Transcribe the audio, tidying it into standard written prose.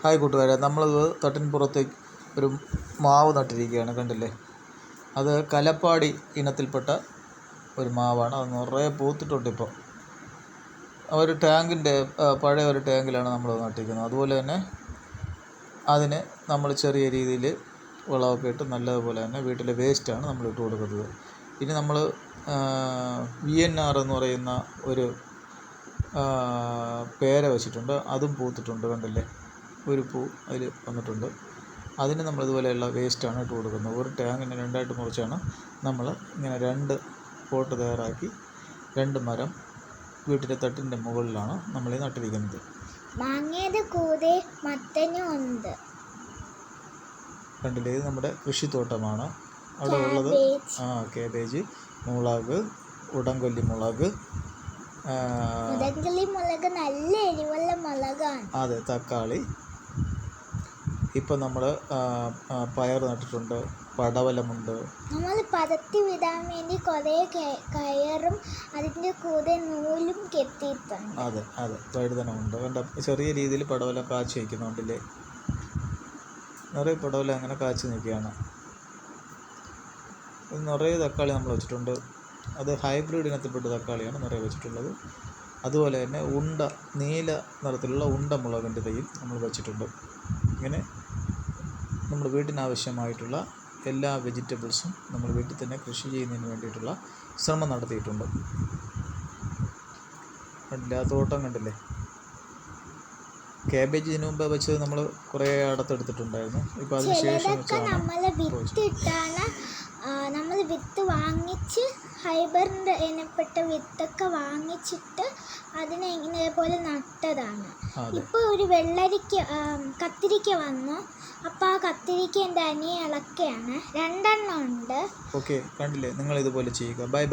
Hi കൂട്ടുകാരെ, നമ്മളിത് തട്ടിൻപുറത്തേക്ക് ഒരു മാവ് നട്ടിരിക്കുകയാണ്. കണ്ടില്ലേ? അത് കലപ്പാടി ഇനത്തിൽപ്പെട്ട ഒരു മാവാണ്. അത് നിറയെ പൂത്തിട്ടുണ്ട്. ഇപ്പോൾ ഒരു ടാങ്കിൻ്റെ പഴയ ഒരു ടാങ്കിലാണ് നമ്മൾ നട്ടിരിക്കുന്നത്. അതുപോലെ തന്നെ അതിന് നമ്മൾ ചെറിയ രീതിയിൽ വളമൊക്കെ ഇട്ട് നല്ലതുപോലെ തന്നെ വീട്ടിലെ വേസ്റ്റാണ് നമ്മൾ ഇട്ട് കൊടുക്കുന്നത്. ഇനി നമ്മൾ VNR എന്ന് പറയുന്ന ഒരു പേര വെച്ചിട്ടുണ്ട്. അതും പൂത്തിട്ടുണ്ട്. കണ്ടില്ലേ? ഒരു പൂ അതിൽ വന്നിട്ടുണ്ട്. അതിന് നമ്മളിതുപോലെയുള്ള വേസ്റ്റാണ് ഇട്ട് കൊടുക്കുന്നത്. ഒരു ടാങ്കിനെ രണ്ടായിട്ട് മുറിച്ചാണ് നമ്മൾ ഇങ്ങനെ 2 പോട്ട് തയ്യാറാക്കി 2 മരം വീട്ടിലെ തട്ടിൻ്റെ മുകളിലാണ് നമ്മൾ നട്ടിരിക്കുന്നത്. മാങ്ങയുടെ കൂടെ മത്തനും ഉണ്ട്. കണ്ടില്ലേ? ഇത് നമ്മുടെ കൃഷിത്തോട്ടമാണ്. അവിടെ ഉള്ളത് കാബേജ്, മുളക്, ഉടംകൊല്ലി മുളക്, നല്ല എരിവുള്ള മുളകാണ്. അതെ, തക്കാളി. ഇപ്പം നമ്മൾ പയർ നട്ടിട്ടുണ്ട്, പടവലമുണ്ട്. നമ്മൾ പരത്തി വിടാൻ വേണ്ടി കുറേ കയറും അതിൻ്റെ കൂടെ നൂലും കെട്ടിയിട്ടുണ്ട്. അതെ, വഴുതനമുണ്ട്. കണ്ട ചെറിയ രീതിയിൽ പടവലം കാച്ചി വയ്ക്കുന്നുണ്ടല്ലേ? നിറയെ പടവലം അങ്ങനെ കാച്ചി നിൽക്കുകയാണ്. നിറയെ തക്കാളി നമ്മൾ വെച്ചിട്ടുണ്ട്. അത് ഹൈബ്രിഡ് ഇനത്തിൽപ്പെട്ട തക്കാളിയാണ് നിറയെ വെച്ചിട്ടുള്ളത്. അതുപോലെ തന്നെ നീല നിറത്തിലുള്ള മുളകിൻ്റെ തൈയും നമ്മൾ വെച്ചിട്ടുണ്ട്. ഇങ്ങനെ നമ്മൾ വീട്ടിനാവശ്യമായിട്ടുള്ള എല്ലാ വെജിറ്റബിൾസും നമ്മൾ വീട്ടിൽ തന്നെ കൃഷി ചെയ്യുന്നതിന് വേണ്ടിയിട്ടുള്ള ശ്രമം നടത്തിയിട്ടുണ്ട്. കണ്ടില്ലേ? ആ തോട്ടം കണ്ടില്ലേ? കാബേജ് ഇതിനു മുമ്പ് വെച്ചത് നമ്മൾ കുറേ അടുത്തെടുത്തിട്ടുണ്ടായിരുന്നു. ഇപ്പോൾ അതിന് ശേഷം നമ്മൾ വിത്ത് വാങ്ങിച്ച് ഹൈബ്രിഡ് ഇനപ്പെട്ട വിത്തൊക്കെ വാങ്ങിച്ചിട്ട് അതിനെ ഇതേപോലെ നട്ടതാണ്. ഇപ്പോൾ ഒരു കത്തിരിക്ക വന്നു. അപ്പോൾ ആ കത്തിരിക്ക എൻ്റെ അനിയ ഇളക്കയാണ്. 2 എണ്ണം ഉണ്ട്. ഓക്കെ, കണ്ടില്ലേ? നിങ്ങൾ ഇതുപോലെ ചെയ്യുക. ബൈ.